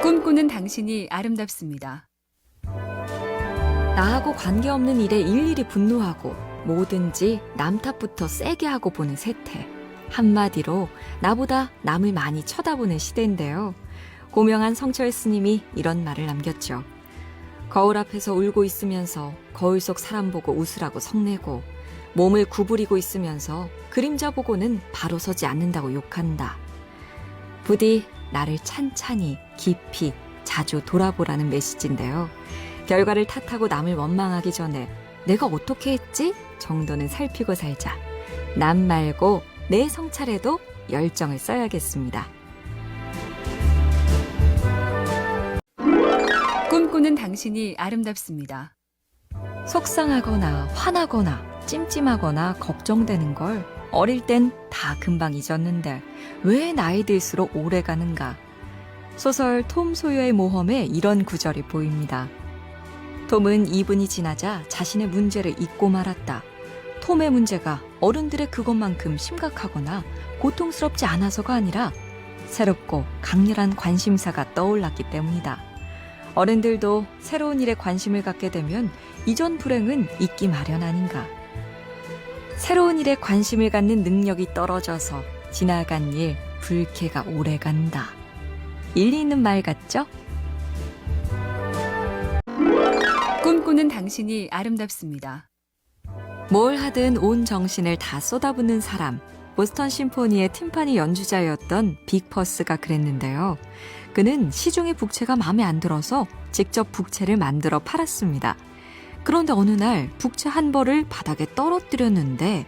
꿈꾸는 당신이 아름답습니다. 나하고 관계없는 일에 일일이 분노하고 뭐든지 남 탓부터 세게 하고 보는 세태. 한마디로 나보다 남을 많이 쳐다보는 시대인데요. 고명한 성철 스님이 이런 말을 남겼죠. 거울 앞에서 울고 있으면서 거울 속 사람 보고 웃으라고 성내고 몸을 구부리고 있으면서 그림자 보고는 바로 서지 않는다고 욕한다. 부디 나를 찬찬히 깊이 자주 돌아보라는 메시지인데요. 결과를 탓하고 남을 원망하기 전에 내가 어떻게 했지? 정도는 살피고 살자. 남 말고 내 성찰에도 열정을 써야겠습니다. 꿈꾸는 당신이 아름답습니다. 속상하거나 화나거나 찜찜하거나 걱정되는 걸 어릴 땐 다 금방 잊었는데 왜 나이 들수록 오래 가는가? 소설 톰 소여의 모험에 이런 구절이 보입니다. 톰은 2분이 지나자 자신의 문제를 잊고 말았다. 톰의 문제가 어른들의 그것만큼 심각하거나 고통스럽지 않아서가 아니라 새롭고 강렬한 관심사가 떠올랐기 때문이다. 어른들도 새로운 일에 관심을 갖게 되면 이전 불행은 잊기 마련 아닌가. 새로운 일에 관심을 갖는 능력이 떨어져서 지나간 일 불쾌가 오래간다. 일리 있는 말 같죠? 꿈꾸는 당신이 아름답습니다. 뭘 하든 온 정신을 다 쏟아붓는 사람. 보스턴 심포니의 팀파니 연주자였던 빅 퍼스가 그랬는데요. 그는 시중의 북채가 마음에 안 들어서 직접 북채를 만들어 팔았습니다. 그런데 어느 날 북채 한 벌을 바닥에 떨어뜨렸는데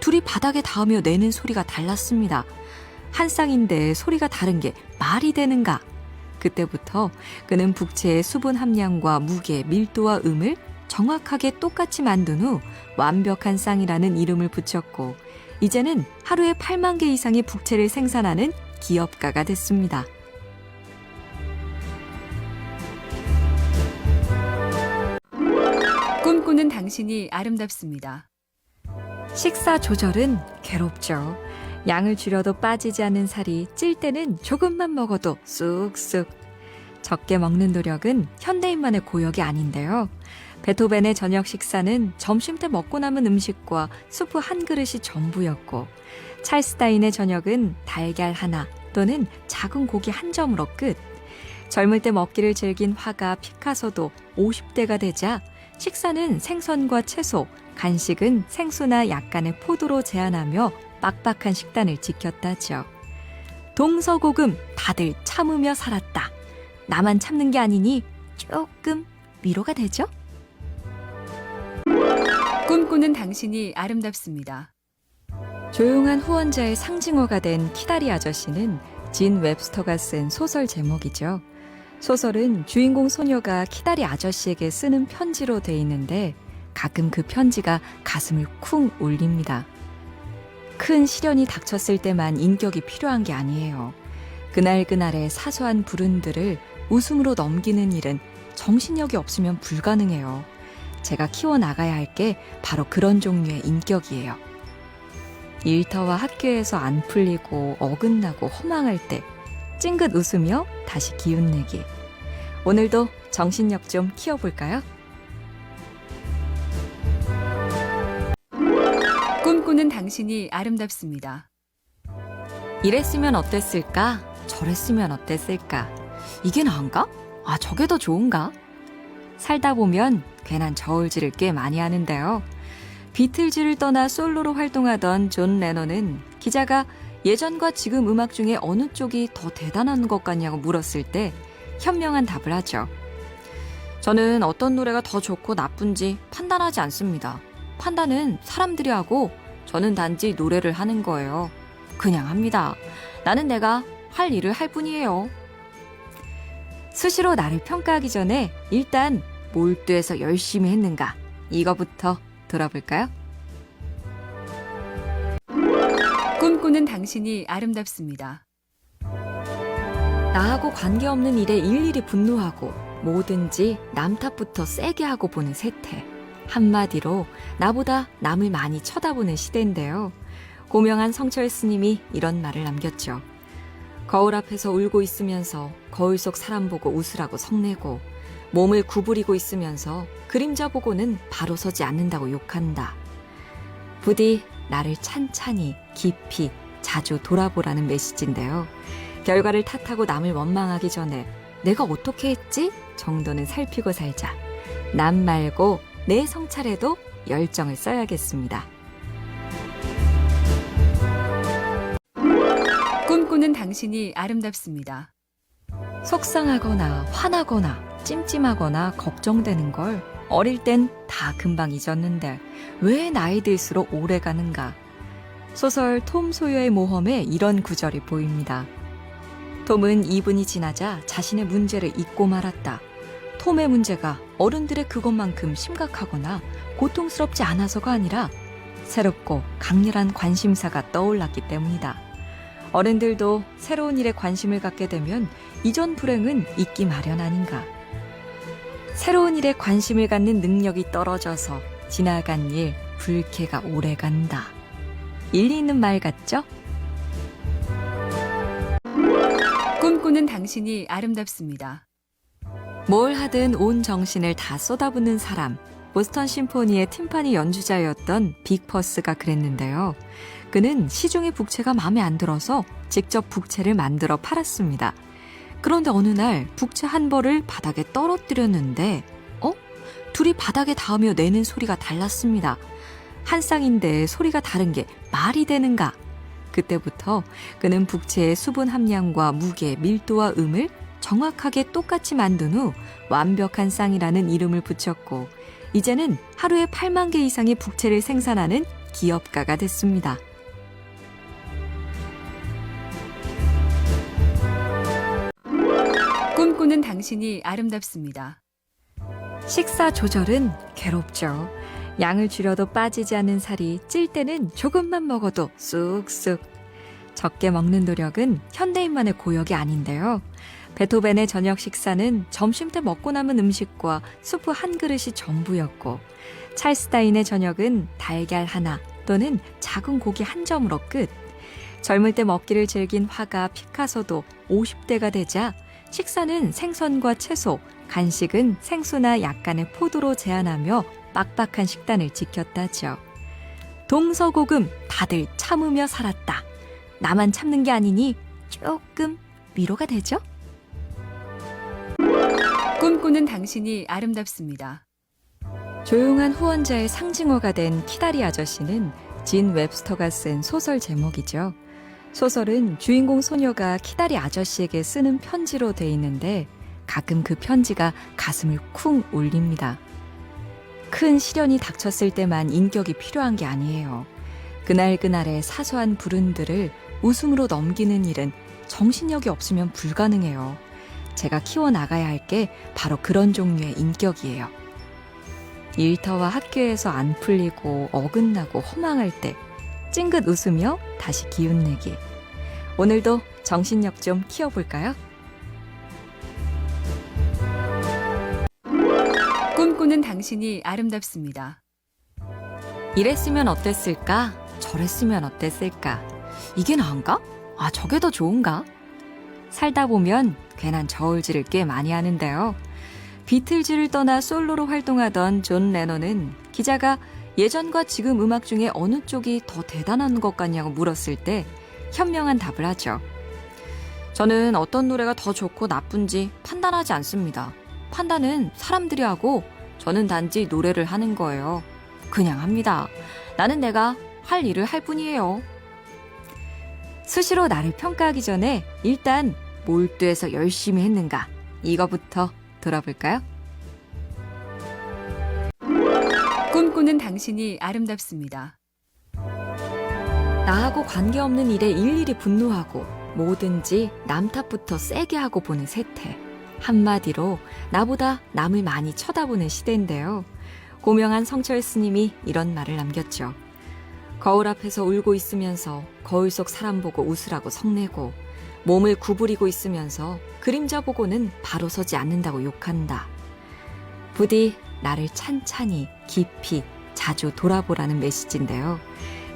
둘이 바닥에 닿으며 내는 소리가 달랐습니다. 한 쌍인데 소리가 다른 게 말이 되는가? 그때부터 그는 북채의 수분 함량과 무게, 밀도와 음을 정확하게 똑같이 만든 후 완벽한 쌍이라는 이름을 붙였고 이제는 하루에 8만 개 이상의 북채를 생산하는 기업가가 됐습니다. 꿈꾸는 당신이 아름답습니다. 식사 조절은 괴롭죠. 양을 줄여도 빠지지 않는 살이 찔 때는 조금만 먹어도 쑥쑥. 적게 먹는 노력은 현대인만의 고역이 아닌데요. 베토벤의 저녁 식사는 점심때 먹고 남은 음식과 수프 한 그릇이 전부였고 찰스타인의 저녁은 달걀 하나 또는 작은 고기 한 점으로 끝. 젊을 때 먹기를 즐긴 화가 피카소도 50대가 되자 식사는 생선과 채소, 간식은 생수나 약간의 포도로 제한하며 빡빡한 식단을 지켰다죠. 동서고금 다들 참으며 살았다. 나만 참는 게 아니니 조금 위로가 되죠? 꿈꾸는 당신이 아름답습니다. 조용한 후원자의 상징어가 된 키다리 아저씨는 진 웹스터가 쓴 소설 제목이죠. 소설은 주인공 소녀가 키다리 아저씨에게 쓰는 편지로 돼 있는데 가끔 그 편지가 가슴을 쿵 울립니다. 큰 시련이 닥쳤을 때만 인격이 필요한 게 아니에요. 그날그날의 사소한 불운들을 웃음으로 넘기는 일은 정신력이 없으면 불가능해요. 제가 키워나가야 할 게 바로 그런 종류의 인격이에요. 일터와 학교에서 안 풀리고 어긋나고 허망할 때 찡긋 웃으며 다시 기운내기. 오늘도 정신력 좀 키워볼까요? 꿈꾸는 당신이 아름답습니다. 이랬으면 어땠을까? 저랬으면 어땠을까? 이게 나은가? 아, 저게 더 좋은가? 살다 보면 괜한 저울질을 꽤 많이 하는데요. 비틀즈를 떠나 솔로로 활동하던 존 레논은 기자가 예전과 지금 음악 중에 어느 쪽이 더 대단한 것 같냐고 물었을 때 현명한 답을 하죠. 저는 어떤 노래가 더 좋고 나쁜지 판단하지 않습니다. 판단은 사람들이 하고 저는 단지 노래를 하는 거예요. 그냥 합니다. 나는 내가 할 일을 할 뿐이에요. 수시로 나를 평가하기 전에 일단 몰두해서 열심히 했는가 이거부터 돌아볼까요? 꿈꾸는 당신이 아름답습니다. 나하고 관계없는 일에 일일이 분노하고 뭐든지 남 탓부터 세게 하고 보는 세태. 한마디로 나보다 남을 많이 쳐다보는 시대인데요. 고명한 성철 스님이 이런 말을 남겼죠. 거울 앞에서 울고 있으면서 거울 속 사람 보고 웃으라고 성내고 몸을 구부리고 있으면서 그림자 보고는 바로 서지 않는다고 욕한다. 부디 나를 찬찬히 깊이 자주 돌아보라는 메시지인데요. 결과를 탓하고 남을 원망하기 전에 내가 어떻게 했지? 정도는 살피고 살자. 남 말고 내 성찰에도 열정을 써야겠습니다. 꿈꾸는 당신이 아름답습니다. 속상하거나 화나거나 찜찜하거나 걱정되는 걸 어릴 땐 다 금방 잊었는데 왜 나이 들수록 오래 가는가? 소설 톰 소여의 모험에 이런 구절이 보입니다. 톰은 2분이 지나자 자신의 문제를 잊고 말았다. 톰의 문제가 어른들의 그것만큼 심각하거나 고통스럽지 않아서가 아니라 새롭고 강렬한 관심사가 떠올랐기 때문이다. 어른들도 새로운 일에 관심을 갖게 되면 이전 불행은 잊기 마련 아닌가. 새로운 일에 관심을 갖는 능력이 떨어져서 지나간 일 불쾌가 오래간다. 일리 있는 말 같죠? 꿈꾸는 당신이 아름답습니다. 뭘 하든 온 정신을 다 쏟아붓는 사람. 보스턴 심포니의 팀파니 연주자였던 빅 퍼스가 그랬는데요. 그는 시중의 북채가 마음에 안 들어서 직접 북채를 만들어 팔았습니다. 그런데 어느 날 북채 한 벌을 바닥에 떨어뜨렸는데 둘이 바닥에 닿으며 내는 소리가 달랐습니다. 한 쌍인데 소리가 다른 게 말이 되는가? 그때부터 그는 북채의 수분 함량과 무게, 밀도와 음을 정확하게 똑같이 만든 후 완벽한 쌍이라는 이름을 붙였고 이제는 하루에 8만 개 이상의 북채를 생산하는 기업가가 됐습니다. 꿈꾸는 당신이 아름답습니다. 식사 조절은 괴롭죠. 양을 줄여도 빠지지 않는 살이 찔 때는 조금만 먹어도 쑥쑥. 적게 먹는 노력은 현대인만의 고역이 아닌데요. 베토벤의 저녁 식사는 점심때 먹고 남은 음식과 수프 한 그릇이 전부였고 찰스 다인의 저녁은 달걀 하나 또는 작은 고기 한 점으로 끝. 젊을 때 먹기를 즐긴 화가 피카소도 50대가 되자 식사는 생선과 채소, 간식은 생수나 약간의 포도로 제한하며 빡빡한 식단을 지켰다죠. 동서고금 다들 참으며 살았다. 나만 참는 게 아니니 조금 위로가 되죠? 꿈꾸는 당신이 아름답습니다. 조용한 후원자의 상징어가 된 키다리 아저씨는 진 웹스터가 쓴 소설 제목이죠. 소설은 주인공 소녀가 키다리 아저씨에게 쓰는 편지로 돼 있는데 가끔 그 편지가 가슴을 쿵 울립니다. 큰 시련이 닥쳤을 때만 인격이 필요한 게 아니에요. 그날그날의 사소한 불운들을 웃음으로 넘기는 일은 정신력이 없으면 불가능해요. 제가 키워나가야 할 게 바로 그런 종류의 인격이에요. 일터와 학교에서 안 풀리고 어긋나고 허망할 때 찡긋 웃으며 다시 기운내기. 오늘도 정신력 좀 키워볼까요? 꿈꾸는 당신이 아름답습니다. 이랬으면 어땠을까? 저랬으면 어땠을까? 이게 나은가? 아, 저게 더 좋은가? 살다 보면 괜한 저울질을 꽤 많이 하는데요. 비틀즈를 떠나 솔로로 활동하던 존 레논은 기자가 예전과 지금 음악 중에 어느 쪽이 더 대단한 것 같냐고 물었을 때 현명한 답을 하죠. 저는 어떤 노래가 더 좋고 나쁜지 판단하지 않습니다. 판단은 사람들이 하고 저는 단지 노래를 하는 거예요. 그냥 합니다. 나는 내가 할 일을 할 뿐이에요. 수시로 나를 평가하기 전에 일단 몰두해서 열심히 했는가 이거부터 돌아볼까요? 꿈꾸는 당신이 아름답습니다. 나하고 관계없는 일에 일일이 분노하고 뭐든지 남 탓부터 세게 하고 보는 세태. 한마디로 나보다 남을 많이 쳐다보는 시대인데요. 고명한 성철 스님이 이런 말을 남겼죠. 거울 앞에서 울고 있으면서 거울 속 사람 보고 웃으라고 성내고 몸을 구부리고 있으면서 그림자 보고는 바로 서지 않는다고 욕한다. 부디 나를 찬찬히 깊이 자주 돌아보라는 메시지인데요.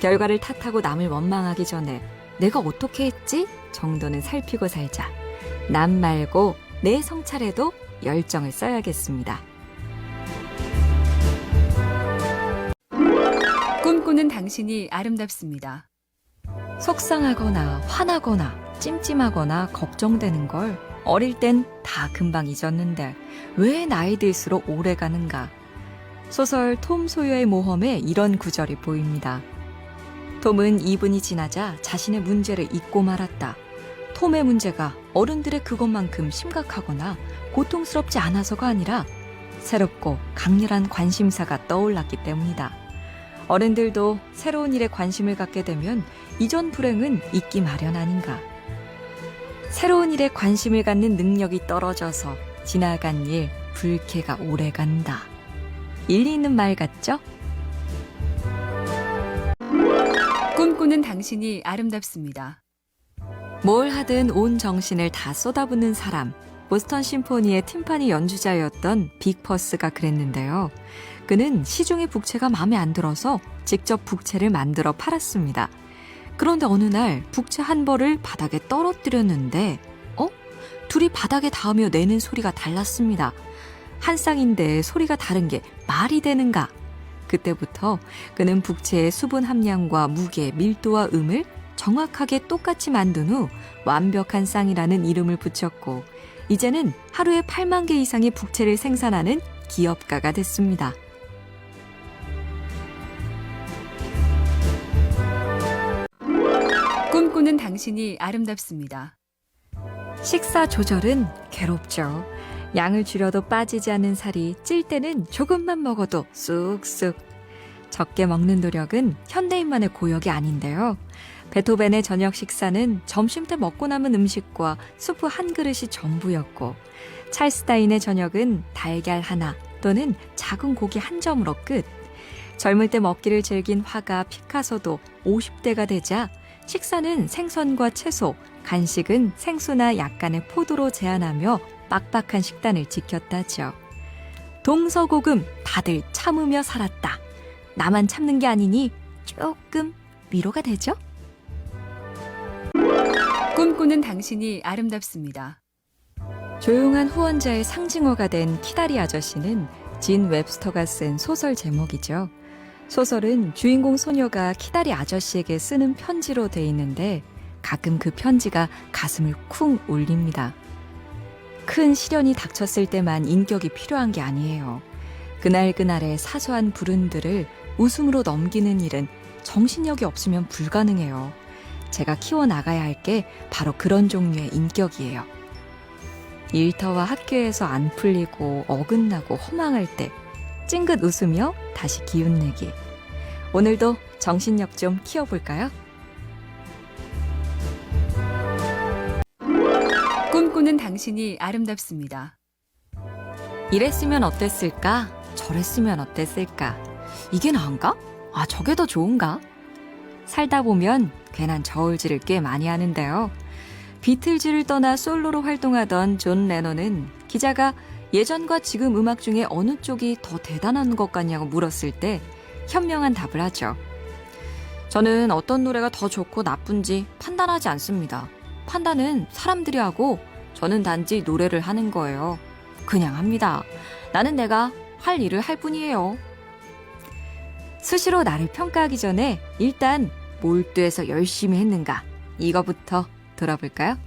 결과를 탓하고 남을 원망하기 전에 내가 어떻게 했지? 정도는 살피고 살자. 남 말고 내 성찰에도 열정을 써야겠습니다. 꿈꾸는 당신이 아름답습니다. 속상하거나 화나거나 찜찜하거나 걱정되는 걸 어릴 땐 다 금방 잊었는데 왜 나이 들수록 오래 가는가. 소설 톰 소여의 모험에 이런 구절이 보입니다. 톰은 2분이 지나자 자신의 문제를 잊고 말았다. 톰의 문제가 어른들의 그것만큼 심각하거나 고통스럽지 않아서가 아니라 새롭고 강렬한 관심사가 떠올랐기 때문이다. 어른들도 새로운 일에 관심을 갖게 되면 이전 불행은 잊기 마련 아닌가. 새로운 일에 관심을 갖는 능력이 떨어져서 지나간 일, 불쾌가 오래간다. 일리 있는 말 같죠? 꿈꾸는 당신이 아름답습니다. 뭘 하든 온 정신을 다 쏟아붓는 사람. 보스턴 심포니의 팀파니 연주자였던 빅 퍼스가 그랬는데요. 그는 시중의 북채가 마음에 안 들어서 직접 북채를 만들어 팔았습니다. 그런데 어느 날 북채 한 벌을 바닥에 떨어뜨렸는데 둘이 바닥에 닿으며 내는 소리가 달랐습니다. 한 쌍인데 소리가 다른 게 말이 되는가? 그때부터 그는 북채의 수분 함량과 무게, 밀도와 음을 정확하게 똑같이 만든 후 완벽한 쌍이라는 이름을 붙였고 이제는 하루에 8만 개 이상의 북채를 생산하는 기업가가 됐습니다. 꿈꾸는 당신이 아름답습니다. 식사 조절은 괴롭죠. 양을 줄여도 빠지지 않는 살이 찔 때는 조금만 먹어도 쑥쑥. 적게 먹는 노력은 현대인만의 고역이 아닌데요. 베토벤의 저녁 식사는 점심때 먹고 남은 음식과 수프 한 그릇이 전부였고 찰스 다인의 저녁은 달걀 하나 또는 작은 고기 한 점으로 끝. 젊을 때 먹기를 즐긴 화가 피카소도 50대가 되자 식사는 생선과 채소, 간식은 생수나 약간의 포도로 제한하며 빡빡한 식단을 지켰다죠. 동서고금 다들 참으며 살았다. 나만 참는 게 아니니 조금 위로가 되죠? 꿈꾸는 당신이 아름답습니다. 조용한 후원자의 상징어가 된 키다리 아저씨는 진 웹스터가 쓴 소설 제목이죠. 소설은 주인공 소녀가 키다리 아저씨에게 쓰는 편지로 돼 있는데 가끔 그 편지가 가슴을 쿵 울립니다. 큰 시련이 닥쳤을 때만 인격이 필요한 게 아니에요. 그날그날의 사소한 불운들을 웃음으로 넘기는 일은 정신력이 없으면 불가능해요. 제가 키워나가야 할 게 바로 그런 종류의 인격이에요. 일터와 학교에서 안 풀리고 어긋나고 허망할 때 찡긋 웃으며 다시 기운내기. 오늘도 정신력 좀 키워볼까요? 꿈꾸는 당신이 아름답습니다. 이랬으면 어땠을까? 저랬으면 어땠을까? 이게 나은가? 저게 더 좋은가? 살다 보면 괜한 저울질을 꽤 많이 하는데요. 비틀즈를 떠나 솔로로 활동하던 존 레논은 기자가 예전과 지금 음악 중에 어느 쪽이 더 대단한 것 같냐고 물었을 때 현명한 답을 하죠. 저는 어떤 노래가 더 좋고 나쁜지 판단하지 않습니다. 판단은 사람들이 하고 저는 단지 노래를 하는 거예요. 그냥 합니다. 나는 내가 할 일을 할 뿐이에요. 수시로 나를 평가하기 전에 일단 몰두해서 열심히 했는가 이거부터 돌아볼까요?